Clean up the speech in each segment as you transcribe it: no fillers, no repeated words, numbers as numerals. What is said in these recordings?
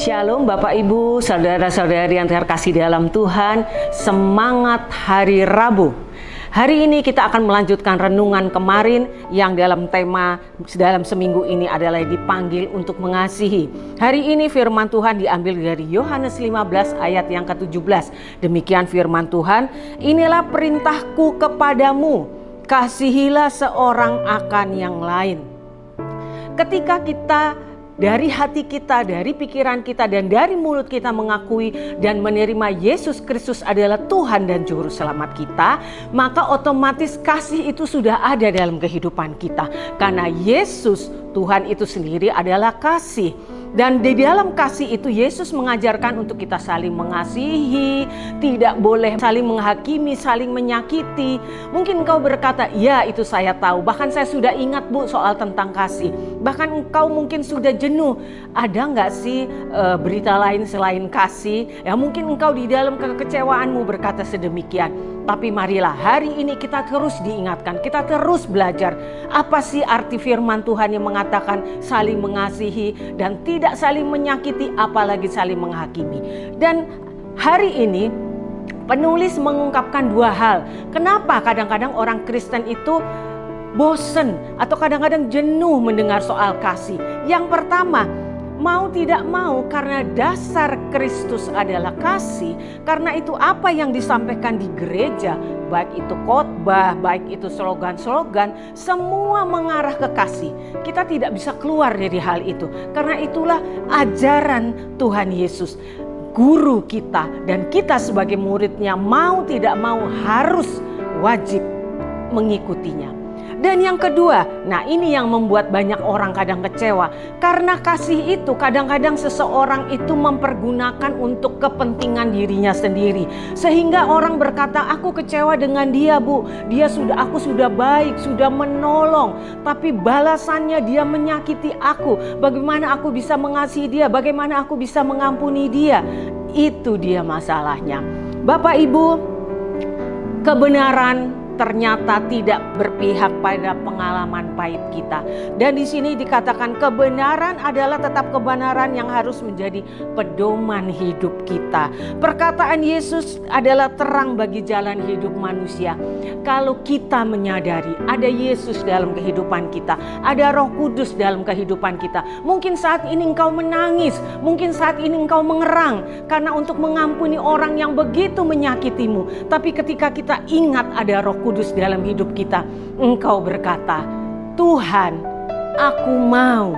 Shalom Bapak Ibu, saudara-saudari yang terkasih dalam Tuhan. Semangat hari Rabu. Hari ini kita akan melanjutkan renungan kemarin yang dalam tema dalam seminggu ini adalah dipanggil untuk mengasihi. Hari ini firman Tuhan diambil dari Yohanes 15 ayat yang ke-17. Demikian firman Tuhan, inilah perintahku kepadamu, kasihilah seorang akan yang lain. Ketika kita dari hati kita, dari pikiran kita, dan dari mulut kita mengakui dan menerima Yesus Kristus adalah Tuhan dan Juru Selamat kita, maka otomatis kasih itu sudah ada dalam kehidupan kita. Karena Yesus, Tuhan itu sendiri adalah kasih. Dan di dalam kasih itu Yesus mengajarkan untuk kita saling mengasihi, tidak boleh saling menghakimi, saling menyakiti. Mungkin engkau berkata, ya itu saya tahu, bahkan saya sudah ingat Bu soal tentang kasih. Bahkan engkau mungkin sudah jenuh, ada nggak sih berita lain selain kasih? Ya mungkin engkau di dalam kekecewaanmu berkata sedemikian. Tapi marilah hari ini kita terus diingatkan, kita terus belajar. Apa sih arti firman Tuhan yang mengatakan saling mengasihi dan tidak saling menyakiti, apalagi saling menghakimi. Dan hari ini penulis mengungkapkan dua hal. Kenapa kadang-kadang orang Kristen itu bosen atau kadang-kadang jenuh mendengar soal kasih. Yang pertama, mau tidak mau karena dasar Kristus adalah kasih. Karena itu apa yang disampaikan di gereja, baik itu khotbah, baik itu slogan-slogan, semua mengarah ke kasih. Kita tidak bisa keluar dari hal itu. Karena itulah ajaran Tuhan Yesus, guru kita, dan kita sebagai muridnya mau tidak mau harus wajib mengikutinya. Dan yang kedua, nah ini yang membuat banyak orang kadang kecewa. Karena kasih itu kadang-kadang seseorang itu mempergunakan untuk kepentingan dirinya sendiri. Sehingga orang berkata, aku kecewa dengan dia Bu. Aku sudah baik, sudah menolong. Tapi balasannya dia menyakiti aku. Bagaimana aku bisa mengasihi dia? Bagaimana aku bisa mengampuni dia? Itu dia masalahnya. Bapak Ibu, kebenaran ternyata tidak berpihak pada pengalaman pahit kita. Dan di sini dikatakan kebenaran adalah tetap kebenaran yang harus menjadi pedoman hidup kita. Perkataan Yesus adalah terang bagi jalan hidup manusia. Kalau kita menyadari ada Yesus dalam kehidupan kita, ada Roh Kudus dalam kehidupan kita. Mungkin saat ini engkau menangis, mungkin saat ini engkau mengerang karena untuk mengampuni orang yang begitu menyakitimu. Tapi ketika kita ingat ada Roh Kudus dalam hidup kita, engkau berkata, Tuhan, aku mau.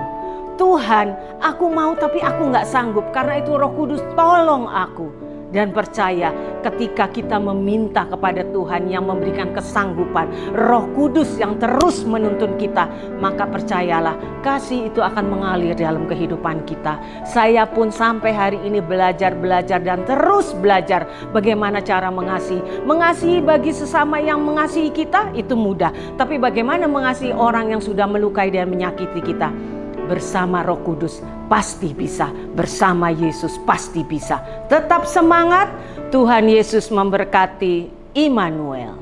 Tuhan, aku mau tapi aku gak sanggup. Karena itu Roh Kudus tolong aku. Dan percaya ketika kita meminta kepada Tuhan yang memberikan kesanggupan, Roh Kudus yang terus menuntun kita, maka percayalah kasih itu akan mengalir dalam kehidupan kita. Saya pun sampai hari ini belajar dan terus belajar bagaimana cara mengasihi. Mengasihi bagi sesama yang mengasihi kita itu mudah. Tapi bagaimana mengasihi orang yang sudah melukai dan menyakiti kita? Bersama Roh Kudus pasti bisa, bersama Yesus pasti bisa. Tetap semangat, Tuhan Yesus memberkati. Immanuel.